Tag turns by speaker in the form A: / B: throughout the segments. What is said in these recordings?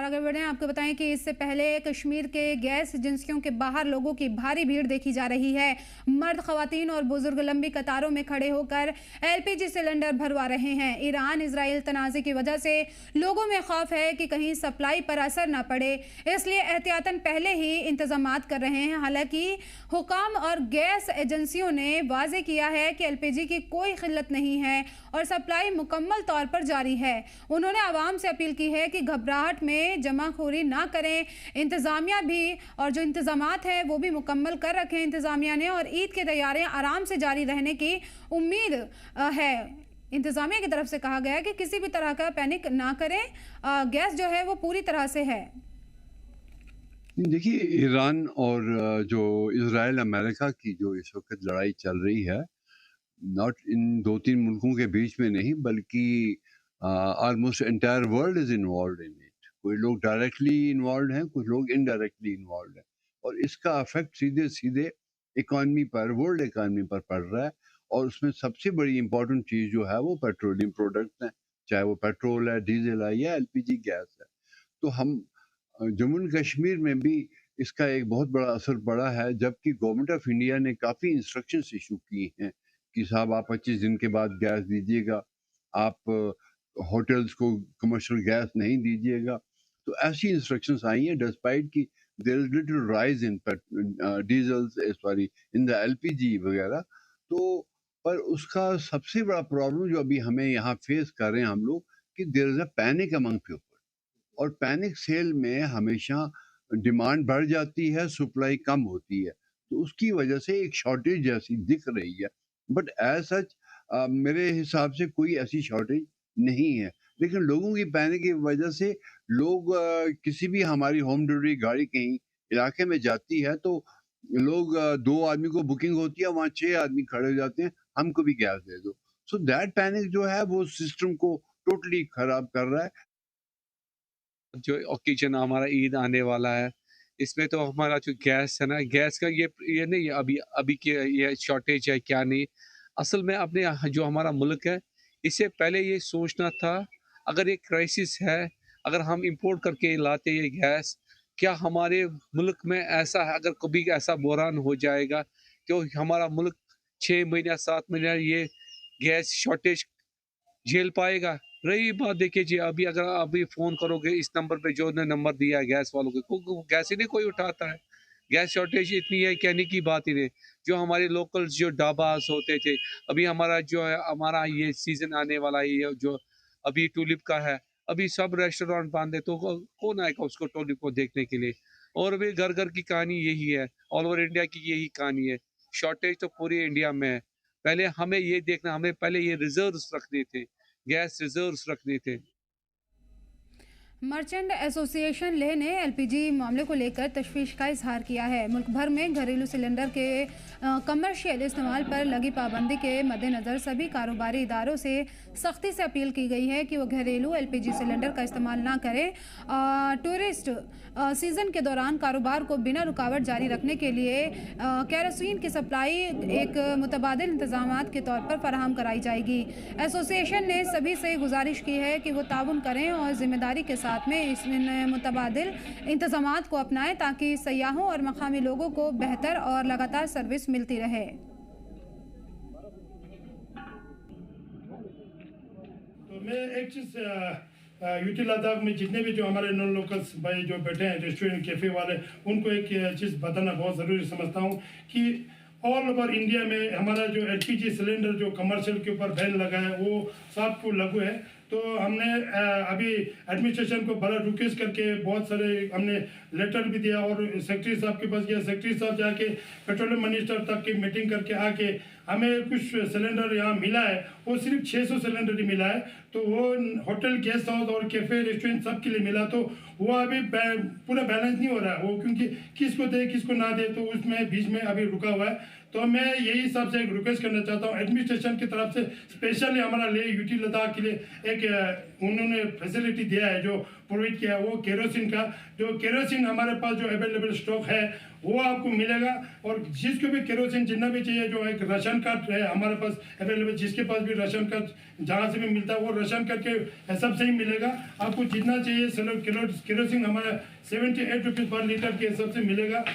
A: आगे बढ़ें, आपको बताएं कि इससे पहले कश्मीर के गैस एजेंसियों के बाहर लोगों की भारी भीड़ देखी जा रही है। मर्द, खवातीन और बुजुर्ग लंबी कतारों में खड़े होकर एलपीजी सिलेंडर भरवा रहे हैं। ईरान इजराइल तनाज़े की वजह से लोगों में खौफ है कि कहीं सप्लाई पर असर न पड़े, इसलिए एहतियातन पहले ही इंतजामात कर रहे हैं। हालांकि हुकाम और गैस एजेंसियों ने वाजे किया है कि एलपीजी की कोई किल्लत नहीं है और सप्लाई मुकम्मल तौर पर जारी है। उन्होंने आवाम से अपील की है कि घबराहट में जमाखोरी ना करें। इंतजामिया भी और जो इंतजामात हैं वो भी मुकम्मल कर रखे इंतजामिया ने, और ईद की तैयारियां आराम से जारी रहने की उम्मीद है। इंतजामिया की तरफ से कहा गया है कि किसी भी तरह का पैनिक ना करें, गैस जो है वो पूरी तरह से है।
B: देखिए, ईरान और जो इज़राइल अमेरिका की जो इस वक़्त लड़ाई चल रही है, नॉट इन 2-3 मुल्कों के बीच में नहीं, बल्कि almost entire world is involved in it. कोई लोग डायरेक्टली इन्वॉल्व्ड हैं, कुछ लोग इनडायरेक्टली इन्वॉल्व्ड हैं, और इसका इफ़ेक्ट सीधे-सीधे इकॉनमी पर, वर्ल्ड इकॉनमी पर पड़ रहा है। और उसमें सबसे बड़ी इम्पोर्टेंट चीज़ जो है वो पेट्रोलियम प्रोडक्ट्स हैं, चाहे वो पेट्रोल है, डीज़ल है या एलपीजी गैस है। तो हम जम्मू एंड कश्मीर में भी इसका एक बहुत बड़ा असर पड़ा है, जबकि गवर्नमेंट ऑफ इंडिया ने काफ़ी इंस्ट्रक्शंस इशू की हैं कि साहब आप 25 दिन के बाद गैस दीजिएगा, आप होटल्स को कमर्शियल गैस नहीं दीजिएगा। तो ऐसी इंस्ट्रक्शंस आई हैं, डिस्पाइट कि there is little rise in diesel, sorry, in the LPG वगैरह। तो पर उसका सबसे बड़ा प्रॉब्लम जो अभी हमें यहाँ फेस कर रहे हैं हम लोग, कि there is a panic among people, और पैनिक सेल में हमेशा डिमांड बढ़ जाती है, सप्लाई कम होती है, तो उसकी वजह से एक शॉर्टेज जैसी दिख रही है। बट एज सच मेरे हिसाब से कोई ऐसी शॉर्टेज नहीं है, लेकिन लोगों की पैनिक की वजह से लोग किसी भी हमारी होम डिलीवरी गाड़ी कहीं इलाके में जाती है तो लोग 2 आदमी को बुकिंग होती है, वहाँ 6 आदमी खड़े हो जाते हैं, हमको भी गैस दे दो। सो दैट पैनिक जो है वो सिस्टम को टोटली खराब कर रहा है।
C: जो ओकेजन हमारा ईद आने वाला है, इसमें तो हमारा जो गैस है ना, गैस का ये नहीं है अभी अभी के ये शॉर्टेज है क्या नहीं। असल में अपने जो हमारा मुल्क है, इससे पहले ये सोचना था, अगर ये क्राइसिस है, अगर हम इंपोर्ट करके लाते ये गैस, क्या हमारे मुल्क में ऐसा है, अगर कभी ऐसा बहरान हो जाएगा तो हमारा मुल्क 6 महीने 7 महीने ये गैस शॉर्टेज झेल पाएगा? रही बात, देखिए जी, अभी अगर अभी फ़ोन करोगे इस नंबर पे जो नंबर दिया है गैस वालों को गैस ही नहीं कोई उठाता है। गैस शॉर्टेज इतनी है, कहने की बात ही नहीं। जो हमारे लोकल्स जो ढाबास होते थे, अभी हमारा जो है हमारा ये सीज़न आने वाला है, ये जो अभी टूलिप का है, अभी सब रेस्टोरेंट बंद है, तो कौन आएगा उसको टूलिप को देखने के लिए? और भी घर-घर की कहानी यही है, ऑल ओवर इंडिया की यही कहानी है। शॉर्टेज तो पूरे इंडिया में है। पहले हमें ये देखना, हमें पहले ये रिज़र्व्स रखने थे, गैस रिजर्व्स रखने थे।
A: मर्चेंट एसोसिएशन लेह ने एलपीजी मामले को लेकर तशवीश का इजहार किया है। मुल्क भर में घरेलू सिलेंडर के कमर्शियल इस्तेमाल पर लगी पाबंदी के मद्देनज़र सभी कारोबारी इदारों से सख्ती से अपील की गई है कि वो घरेलू एलपीजी सिलेंडर का इस्तेमाल ना करें। टूरिस्ट सीज़न के दौरान कारोबार को बिना रुकावट जारी रखने के लिए केरोसिन की सप्लाई एक मुतबादिल इंतजाम के तौर पर फराहम कराई जाएगी। एसोसिएशन ने सभी से गुजारिश की है कि वो ताउन करें और जिम्मेदारी के साथ में इस मुतबादिल इंतजामात को अपनाएं, ताकि सयाहों और मकामी लोगों को बेहतर और लगातार सर्विस मिलती रहे।
D: तो मैं एक चीज़ यूटी लद्दाख में जितने भी जो हमारे नॉन लोकल्स भाई जो बैठे हैं, रेस्टोरेंट कैफ़े वाले, उनको एक चीज़ बताना बहुत ज़रूरी समझता हूँ कि ऑल ओवर इंडिया में हमारा जो एलपीजी सिलेंडर जो कमर्शियल के ऊपर बैन लगा है वो सबको लागू है। तो हमने अभी एडमिनिस्ट्रेशन को बड़ा रिक्वेस्ट करके बहुत सारे हमने लेटर भी दिया और सेक्रेटरी साहब के पास गया। सेक्रेटरी साहब जाके पेट्रोलियम मिनिस्टर तक की मीटिंग करके आके हमें कुछ सिलेंडर यहाँ मिला है, वो सिर्फ 600 सिलेंडर ही मिला है। तो वो होटल, गेस्ट हाउस और कैफ़े, रेस्टोरेंट सब के लिए मिला। तो वो अभी पूरा बैलेंस नहीं हो रहा है वो, क्योंकि किसको दे किसको ना दे, तो उसमें बीच में अभी रुका हुआ है। तो मैं यही सबसे एक रिक्वेस्ट करना चाहता हूँ एडमिनिस्ट्रेशन की तरफ से, स्पेशली हमारा ले यूटी लद्दाख के लिए एक उन्होंने फैसिलिटी दिया है जो प्रोवाइड किया है वो केरोसिन का। जो केरोसिन हमारे पास जो अवेलेबल स्टॉक है वो आपको मिलेगा, और जिसको भी केरोसिन जितना भी चाहिए, जो एक राशन कार्ड है हमारे पास अवेलेबल, जिसके पास भी राशन कार्ड जहाँ से भी मिलता है वो राशन कार्ड के हिसाब से ही मिलेगा। आपको जितना चाहिए केरोसिन हमारा 78 रुपीज़ पर लीटर के हिसाब से मिलेगा।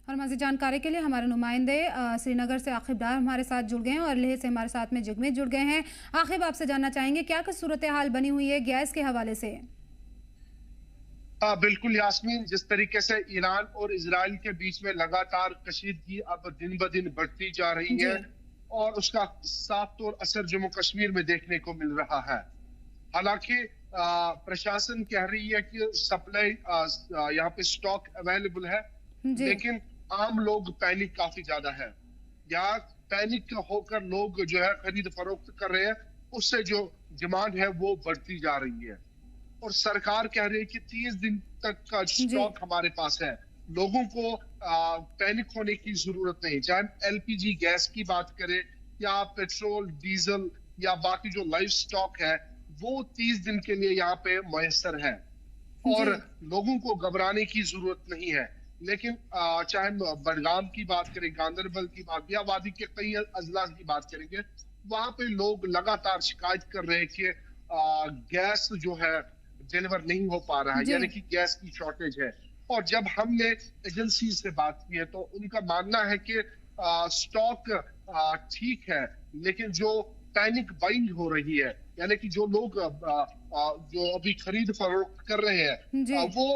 A: और मज़ीद जानकारी के लिए हमारे नुमाइंदे श्रीनगर से आकिब डार हमारे साथ जुड़ गए हैं और लेह से हमारे साथ में जिगमित जुड़ गए हैं। आकिब, आपसे जानना चाहेंगे क्या कुछ सूरत हाल बनी हुई है गैस के हवाले से?
E: बिल्कुल यास्मीन, जिस तरीके से ईरान और इजराइल के बीच में लगातार कशीदगी अब दिन ब दिन बढ़ती जा रही है और उसका साफ तौर असर जम्मू कश्मीर में देखने को मिल रहा है। हालांकि प्रशासन कह रही है कि सप्लाई यहाँ पे स्टॉक अवेलेबल है, लेकिन आम लोग पैनिक काफी ज्यादा है। या पैनिक होकर लोग जो है खरीद फरोख्त कर रहे हैं, उससे जो डिमांड है वो बढ़ती जा रही है। और सरकार कह रही है कि 30 दिन तक का स्टॉक हमारे पास है। लोगों को पैनिक होने की जरूरत नहीं, चाहे एलपीजी गैस की बात करें या पेट्रोल डीजल या बाकी जो लाइफ स्टॉक है वो 30 दिन के लिए यहाँ पे मुयस्सर है और लोगों को घबराने की जरूरत नहीं है। लेकिन चाहे बडगाम की बात करें, गांधरबल की बात या वादी के कई अजला की बात करेंगे, वहां पे लोग लगातार शिकायत कर रहे हैं कि गैस जो है डिलीवर नहीं हो पा रहा है, यानी कि गैस की शॉर्टेज है। और जब हमने एजेंसी से बात की है तो उनका मानना है कि स्टॉक ठीक है, लेकिन जो पैनिक बाइंग हो रही है, यानी कि जो लोग जो अभी खरीद फरोख्त कर रहे हैं वो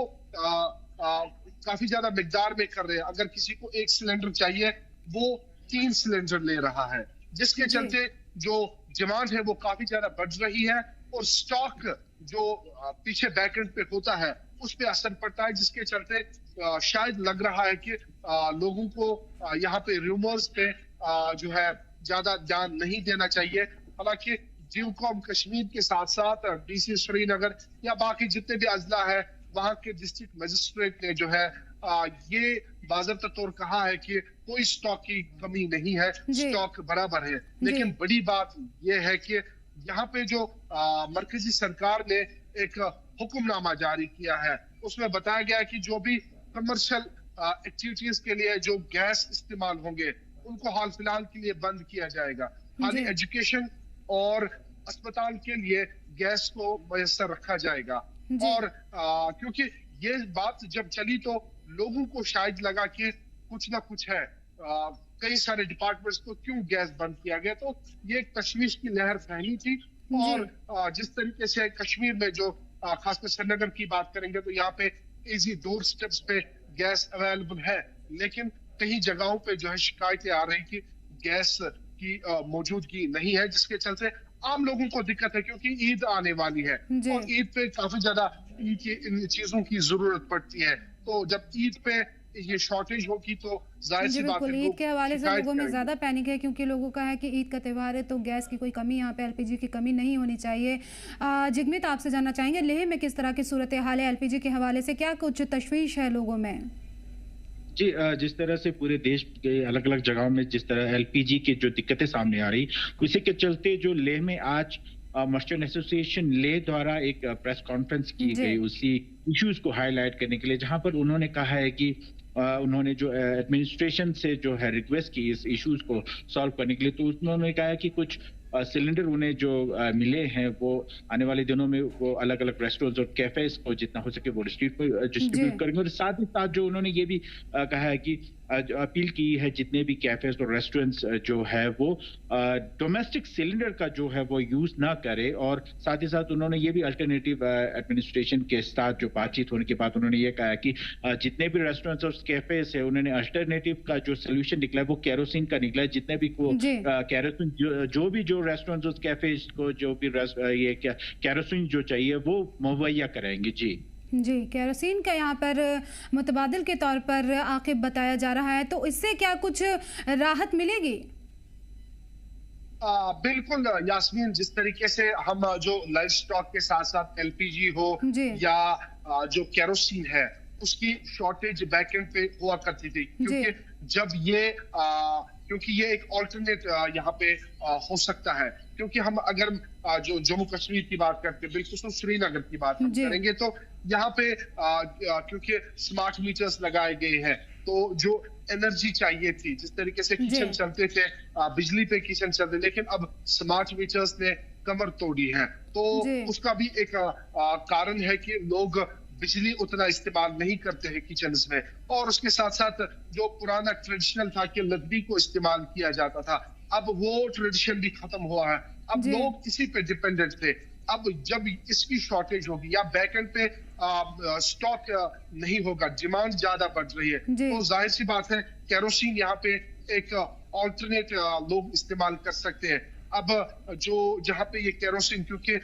E: काफी ज्यादा मिकदार में कर रहे हैं। अगर किसी को 1 सिलेंडर चाहिए वो 3 सिलेंडर ले रहा है, जिसके चलते जो डिमांड है वो काफी ज्यादा बढ़ रही है और स्टॉक जो पीछे बैकएंड पे होता है उस पे असर पड़ता है, जिसके चलते शायद लग रहा है कि लोगों को यहाँ पे रूमर्स पे जो है ज्यादा ध्यान नहीं देना चाहिए। हालांकि ड्यूकॉम कश्मीर के साथ साथ डीसी श्रीनगर या बाकी जितने भी अजला है वहां के डिस्ट्रिक्ट मजिस्ट्रेट ने जो है ये बाज़ाब्ता तौर कहा है कि कोई स्टॉक की कमी नहीं है, स्टॉक बराबर है। लेकिन बड़ी बात यह है कि यहाँ पे जो मरकजी सरकार ने एक हुक्मनामा जारी किया है उसमें बताया गया है कि जो भी कमर्शियल एक्टिविटीज के लिए जो गैस इस्तेमाल होंगे उनको हाल फिलहाल के लिए बंद किया जाएगा। खाली एजुकेशन और अस्पताल के लिए गैस को मुयस्सर रखा जाएगा। और क्योंकि ये बात जब चली तो लोगों को शायद लगा कि कुछ ना कुछ है, कई सारे डिपार्टमेंट्स को क्यों गैस बंद किया गया, तो ये एक तशवीश की लहर फैली थी। और जिस तरीके से कश्मीर में जो खासकर श्रीनगर की बात करेंगे तो यहाँ पे इजी डोर स्टेप्स पे गैस अवेलेबल है, लेकिन कई जगहों पे जो है शिकायतें आ रही कि गैस की मौजूदगी नहीं है, जिसके चलते आम लोगों को दिक्कत है क्योंकि ईद आने वाली है और ईद पे काफी ज्यादा इन चीजों की जरूरत पड़ती है। तो जब ईद पे ये शॉर्टेज होगी तो जाहिर सी बात है
A: ईद के हवाले से लोगों में ज्यादा पैनिक है क्योंकि लोगों का है कि ईद का त्यौहार है तो गैस की कोई कमी, यहाँ पे एलपीजी की कमी नहीं होनी चाहिए। जिगमित, आपसे जानना चाहेंगे लेह में किस तरह की सूरत हाल है एलपीजी के हवाले से, क्या कुछ तशवीश है लोगों में?
F: जी, जिस तरह से पूरे देश के अलग अलग जगहों में जिस तरह एलपीजी की जो दिक्कतें सामने आ रही, उसी के चलते जो लेह में आज मर्चेंट एसोसिएशन लेह द्वारा एक प्रेस कॉन्फ्रेंस की गई उसी इश्यूज को हाईलाइट करने के लिए, जहां पर उन्होंने कहा है कि उन्होंने जो एडमिनिस्ट्रेशन से जो है रिक्वेस्ट की इस इश्यूज को सॉल्व करने के लिए, तो उन्होंने कहा है कि कुछ सिलेंडर उन्हें जो मिले हैं वो आने वाले दिनों में वो अलग अलग रेस्टोरेंट्स और कैफेज को जितना हो सके वो स्ट्रीट पर डिस्ट्रीब्यूट करेंगे। और साथ ही साथ जो उन्होंने ये भी कहा है कि अपील की है जितने भी कैफेज और रेस्टोरेंट्स जो है वो डोमेस्टिक सिलेंडर का जो है वो यूज ना करे। और साथ ही साथ उन्होंने ये भी अल्टरनेटिव एडमिनिस्ट्रेशन के साथ जो बातचीत होने के बाद उन्होंने ये कहा कि जितने भी रेस्टोरेंट्स और कैफेज है उन्होंने अल्टरनेटिव का जो सोल्यूशन निकला है वो केरोसिन का निकला है। जितने भी केरोसिन जो रेस्टोरेंट्स और कैफेज को जो भी ये केरोसिन जो चाहिए वो मुहैया कराएंगे।
A: जी, केरोसिन का यहाँ पर मुतबादिल के तौर पर आकिब बताया जा रहा है, तो इससे क्या कुछ राहत मिलेगी?
E: बिल्कुल यास्मीन, जिस तरीके से हम जो लाइफ स्टॉक के साथ साथ एलपीजी हो या जो केरोसिन है उसकी शॉर्टेज बैकएंड पे हुआ करती थी, क्योंकि जब ये क्योंकि ये एक ऑल्टरनेट यहाँ पे हो सकता है। क्योंकि हम अगर जो जम्मू कश्मीर की बात करते हैं, बिल्कुल श्रीनगर की बात हम करेंगे, तो यहाँ पे क्योंकि स्मार्ट मीटर्स लगाए गए हैं, तो जो एनर्जी चाहिए थी, जिस तरीके से किचन चलते थे, बिजली पे किचन चलते, लेकिन अब स्मार्ट मीटर्स ने कमर तोड़ी है। तो उसका भी एक कारण है कि लोग बिजली उतना इस्तेमाल नहीं करते हैं किचन्स में। और उसके साथ साथ जो पुराना ट्रेडिशनल था कि लकड़ी को इस्तेमाल किया जाता था, अब वो ट्रेडिशन भी खत्म हुआ है। अब लोग इसी पे डिपेंडेंट थे। अब जब इसकी शॉर्टेज होगी या बैकएंड पे स्टॉक नहीं होगा, डिमांड ज्यादा बढ़ रही है, तो जाहिर सी बात है केरोसिन यहाँ पे एक ऑल्टरनेट लोग इस्तेमाल कर सकते हैं। अब जो जहाँ पे ये केरोसिन, क्योंकि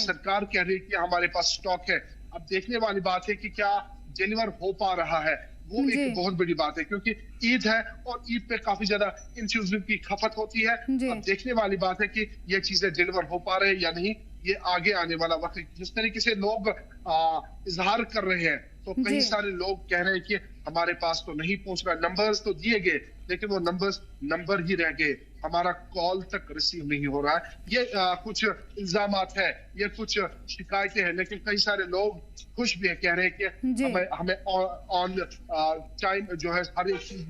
E: सरकार कह रही है कि हमारे पास स्टॉक है, अब देखने वाली बात है कि क्या डिलीवर हो पा रहा है, वो एक बहुत बड़ी बात है, क्योंकि ईद है और ईद पे काफी ज्यादा इंफ्यूजन की खपत होती है। अब देखने वाली बात है कि ये चीजें डिलीवर हो पा रहे हैं या नहीं, ये आगे आने वाला वक्त। जिस तरीके से लोग इजहार कर रहे हैं, तो कई सारे लोग कह रहे हैं कि हमारे पास तो नहीं पहुंच रहा, नंबर्स तो दिए गए लेकिन वो नंबर ही रह गए, हमारा कॉल तक रिसीव नहीं हो रहा है। ये कुछ इल्जामात है, ये कुछ शिकायतें हैं, लेकिन कई सारे लोग खुश भी है, कह रहे हैं कि हमें ऑन टाइम जो है हर एक चीज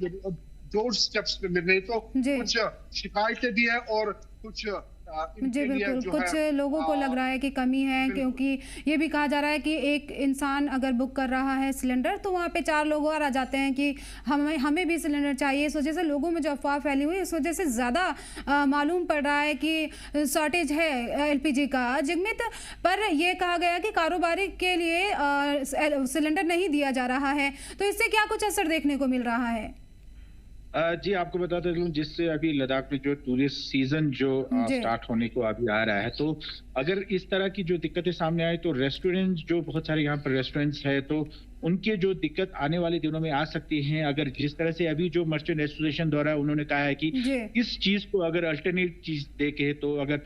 E: डोर स्टेप्स पे मिल रही। तो कुछ शिकायतें भी है और कुछ
A: जी बिल्कुल, कुछ लोगों को लग रहा है कि कमी है, क्योंकि ये भी कहा जा रहा है कि एक इंसान अगर बुक कर रहा है सिलेंडर, तो वहाँ पे 4 लोग और आ जाते हैं कि हमें भी सिलेंडर चाहिए। इस वजह से लोगों में जो अफवाह फैली हुई है, इस वजह से ज़्यादा मालूम पड़ रहा है कि शॉर्टेज है LPG का। जिगमित, पर यह कहा गया कि कारोबारी के लिए सिलेंडर नहीं दिया जा रहा है, तो इससे क्या कुछ असर देखने को मिल रहा है?
F: जी आपको बताते चलूं, जिससे अभी लद्दाख में जो टूरिस्ट सीजन जो स्टार्ट होने को अभी आ रहा है, तो अगर इस तरह की जो दिक्कतें सामने आए, तो रेस्टोरेंट्स जो बहुत सारे यहाँ पर रेस्टोरेंट्स है, तो उनके जो दिक्कत आने वाले दिनों में आ सकती हैं। अगर जिस तरह से अभी जो मर्चेंट एसोसिएशन द्वारा उन्होंने कहा है कि इस चीज को अगर अल्टरनेट चीज देके, तो अगर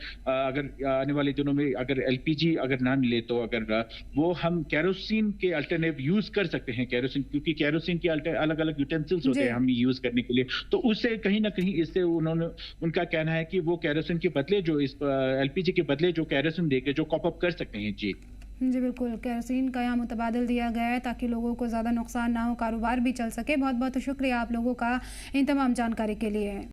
F: आने वाले दिनों में अगर LPG अगर ना मिले, तो अगर वो हम केरोसिन के अल्टरनेट यूज कर सकते हैं, केरोसिन, क्योंकि केरोसिन के अलग अलग यूटेंसिल्स होते हैं हम यूज करने के लिए, तो उससे कहीं ना कहीं इससे उनका कहना है कि वो केरोसिन के बदले जो इस LPG के बदले जो केरोसिन देके जो कॉप अप कर सकते हैं। जी
A: बिल्कुल, केरोसिन का यहाँ मुतबादिल दिया गया है ताकि लोगों को ज़्यादा नुकसान ना हो, कारोबार भी चल सके। बहुत बहुत शुक्रिया आप लोगों का इन तमाम जानकारी के लिए।